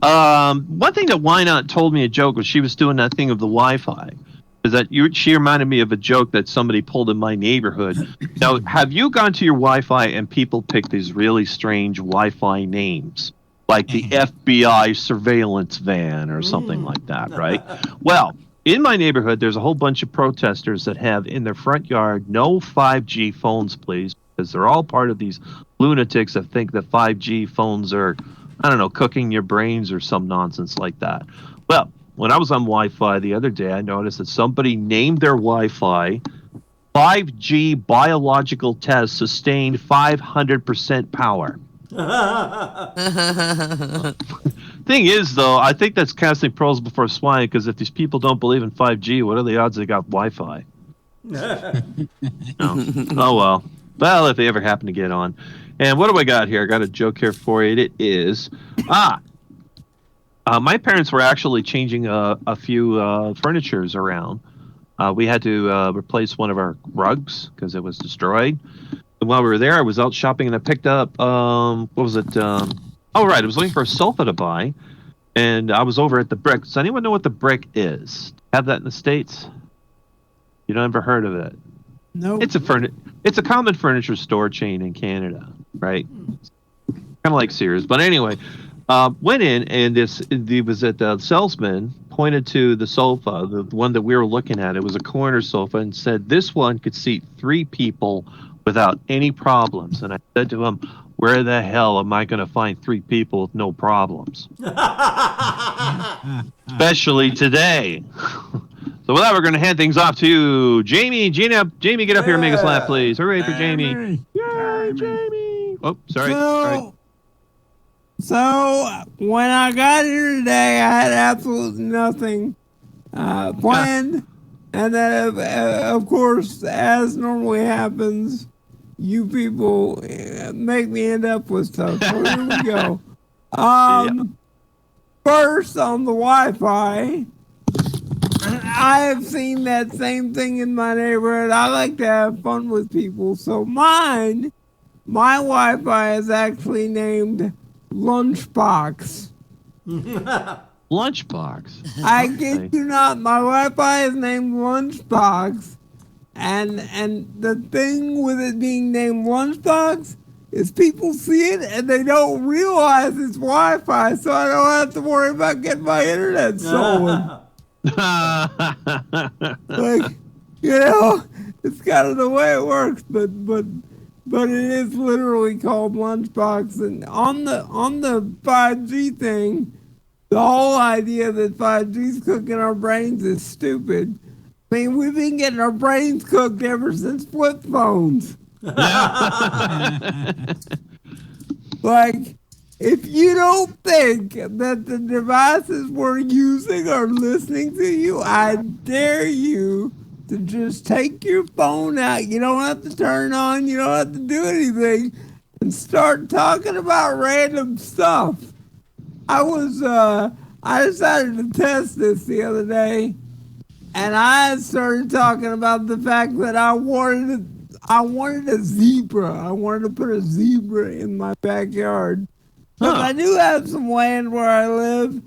One thing that Why Not told me a joke was she was doing that thing of the Wi-Fi. Is that she reminded me of a joke that somebody pulled in my neighborhood. Now, have you gone to your Wi-Fi and people pick these really strange Wi-Fi names, like the FBI surveillance van or something like that, right? Well, in my neighborhood, there's a whole bunch of protesters that have in their front yard no 5G phones, please, because they're all part of these lunatics that think that 5G phones are, I don't know, cooking your brains or some nonsense like that. Well, when I was on Wi-Fi the other day, I noticed that somebody named their Wi-Fi 5G biological test sustained 500% power. Thing is, though, I think that's casting pearls before swine, because if these people don't believe in 5G, what are the odds they got Wi-Fi? No. Oh, well. Well, if they ever happen to get on. And what do I got here? I got a joke here for you. It is, my parents were actually changing a few furnitures around. We had to replace one of our rugs because it was destroyed. And while we were there, I was out shopping and I picked up, what was it? Oh, right. I was looking for a sofa to buy. And I was over at the Brick. Does anyone know what the Brick is? Have that in the States? You don't ever heard of it? No. It's a common furniture store chain in Canada, right? Kind of like Sears. But anyway, went in and the salesman pointed to the sofa, the one that we were looking at. It was a corner sofa, and said this one could seat 3 people without any problems. And I said to him, where the hell am I going to find 3 people with no problems? Especially today. So with that, we're going to hand things off to Jamie. Jamie, get up here and make us laugh, please. Hooray for Jamie. Yay, Jamie. Oh, sorry. So when I got here today, I had absolutely nothing planned. And then, of course, as normally happens, you people make me end up with stuff. So here we go. First, on the Wi-Fi, I have seen that same thing in my neighborhood. I like to have fun with people. So my Wi-Fi is actually named Lunchbox. Lunchbox? I kid you not, my Wi-Fi is named Lunchbox. And the thing with it being named Lunchbox is people see it and they don't realize it's Wi-Fi, so I don't have to worry about getting my internet stolen. Like, you know, it's kind of the way it works, but it is literally called Lunchbox. And on the 5G thing, the whole idea that 5G is cooking our brains is stupid. I mean, we've been getting our brains cooked ever since flip phones. Like, if you don't think that the devices we're using are listening to you, I dare you to just take your phone out. You don't have to turn it on. You don't have to do anything. And start talking about random stuff. I decided to test this the other day. And I started talking about the fact that I wanted a zebra. I wanted to put a zebra in my backyard. Because I do have some land where I live.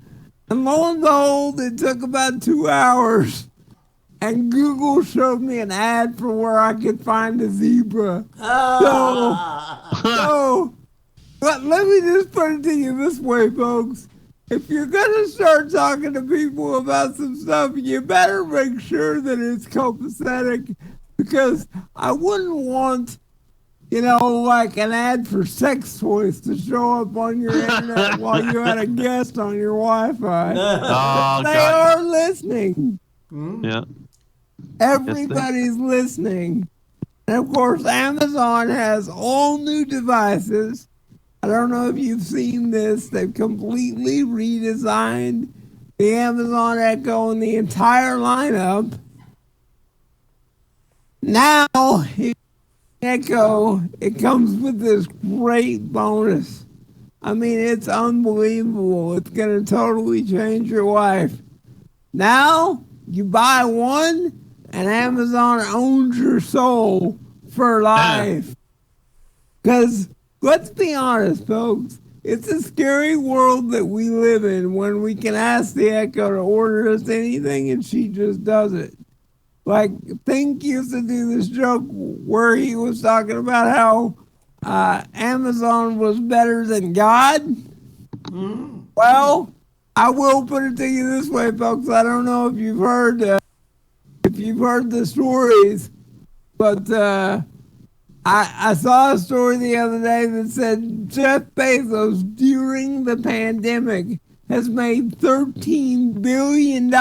And lo and behold, it took about 2 hours. And Google showed me an ad for where I could find a zebra. But let me just put it to you this way, folks. If you're going to start talking to people about some stuff, you better make sure that it's copacetic, because I wouldn't want, like an ad for sex toys to show up on your internet while you had a guest on your Wi-Fi. They are listening. Yeah. Everybody's listening. And of course, Amazon has all new devices. I don't know if you've seen this. They've completely redesigned the Amazon Echo and the entire lineup. Now, Echo, it comes with this great bonus. I mean, it's unbelievable. It's going to totally change your life. Now, you buy one, and Amazon owns your soul for life. Because let's be honest, folks. it's a scary world that we live in when we can ask the Echo to order us anything and she just does it. Like, Think used to do this joke where he was talking about how Amazon was better than God. Well, I will put it to you this way, folks. I don't know if you've heard the stories, but I saw a story the other day that said Jeff Bezos during the pandemic has made $13 billion.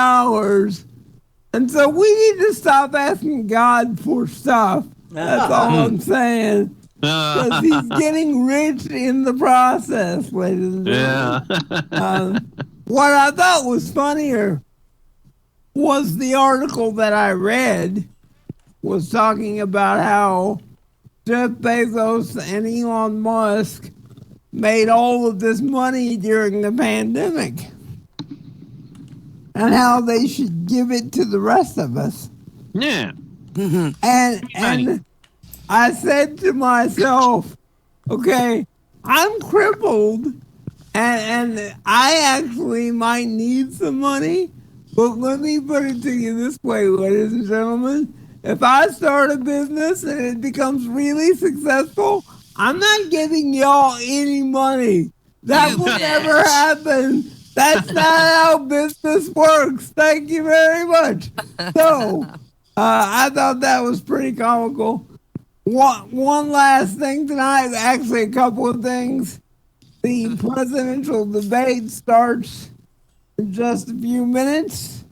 And so we need to stop asking God for stuff. That's all I'm saying. Because he's getting rich in the process, ladies and gentlemen. Yeah. What I thought was funnier was the article that I read was talking about how Jeff Bezos and Elon Musk made all of this money during the pandemic and how they should give it to the rest of us. Yeah. And I said to myself, okay, I'm crippled and I actually might need some money, but let me put it to you this way, ladies and gentlemen. If I start a business and it becomes really successful, I'm not giving y'all any money. That will never happen. That's not how business works. Thank you very much. So, I thought that was pretty comical. One last thing tonight, actually a couple of things. The presidential debate starts in just a few minutes.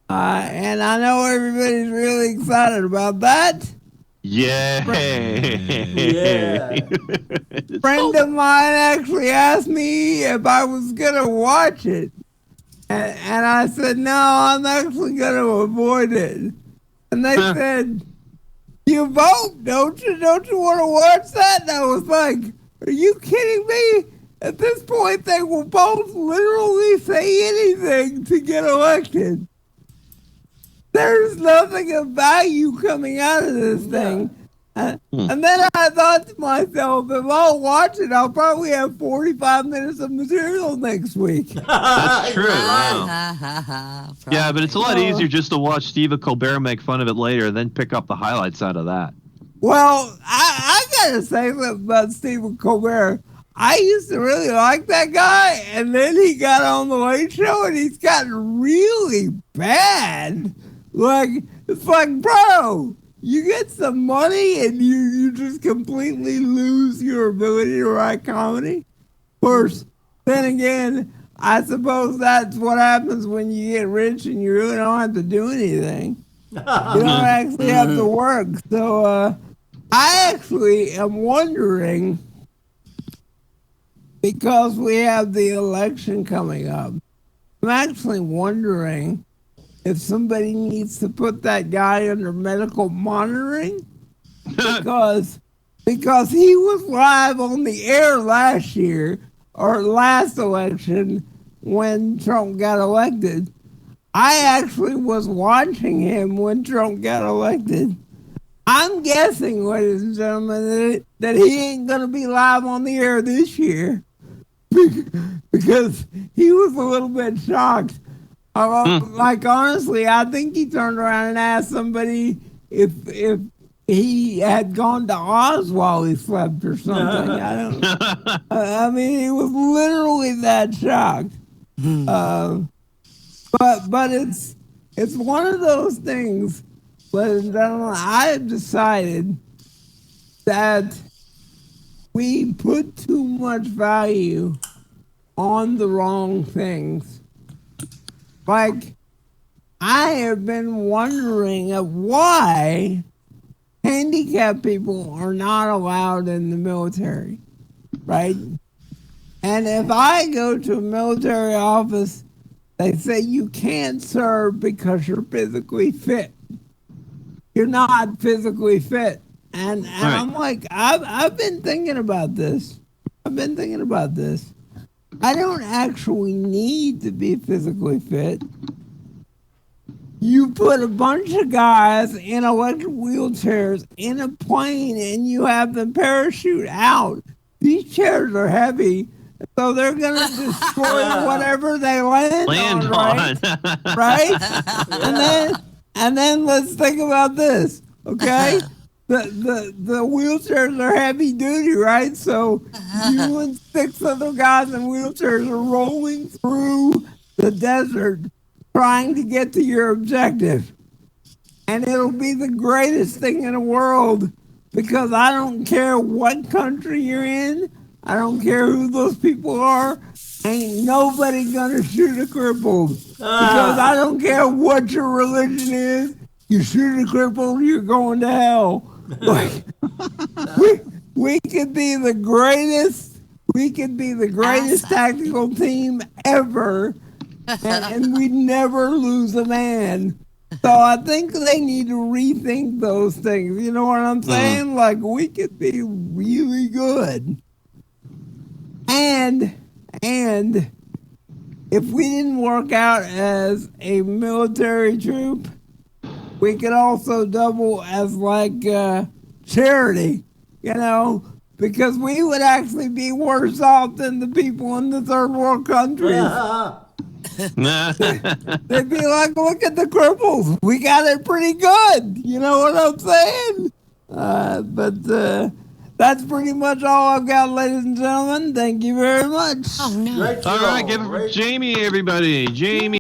And I know everybody's really excited about that. Yeah. A friend of mine actually asked me if I was going to watch it. And I said, no, I'm actually going to avoid it. And they said, you vote, don't you? Don't you want to watch that? And I was like, are you kidding me? At this point, they will both literally say anything to get elected. There's nothing of value coming out of this thing. And then I thought to myself, if I'll watch it, I'll probably have 45 minutes of material next week. That's true. Wow. Yeah, but it's a lot easier just to watch Stephen Colbert make fun of it later and then pick up the highlights out of that. Well, I gotta say about Stephen Colbert. I used to really like that guy, and then he got on the Late Show, and he's gotten really bad. Like, it's like, bro, you get some money, and you just completely lose your ability to write comedy. Of course, then again, I suppose that's what happens when you get rich and you really don't have to do anything. You don't actually have to work. So, I actually am wondering, because we have the election coming up, I'm actually wondering if somebody needs to put that guy under medical monitoring because he was live on the air last year or last election when Trump got elected. I actually was watching him when Trump got elected. I'm guessing, ladies and gentlemen, that he ain't going to be live on the air this year because he was a little bit shocked. Like, honestly, I think he turned around and asked somebody if he had gone to Oz while he slept or something. I don't know. I mean, he was literally that shocked. But it's one of those things, ladies and gentlemen, I have decided that we put too much value on the wrong things. Like, I have been wondering why handicapped people are not allowed in the military, right? And if I go to a military office, they say you can't serve because you're physically fit. You're not physically fit. And right. I'm like, I've been thinking about this. I don't actually need to be physically fit. You put a bunch of guys in electric wheelchairs in a plane and you have them parachute out. these chairs are heavy, so they're gonna destroy whatever they land on, right? Right? And then let's think about this, okay? The wheelchairs are heavy duty, right? So you and 6 other guys in wheelchairs are rolling through the desert trying to get to your objective. And it'll be the greatest thing in the world, because I don't care what country you're in. I don't care who those people are. Ain't nobody gonna shoot a crippled. Because I don't care what your religion is. You shoot a crippled, you're going to hell. Like, we could be the greatest. We could be the greatest tactical team ever, and we'd never lose a man. So I think they need to rethink those things. You know what I'm saying? Like, we could be really good. And if we didn't work out as a military troop, we could also double as like charity, you know, because we would actually be worse off than the people in the third world countries. They'd be like, look at the cripples. We got it pretty good. You know what I'm saying? But that's pretty much all I've got, ladies and gentlemen. Thank you very much. Oh, no. Great All right, show. give it for Great- Jamie, everybody. Jamie.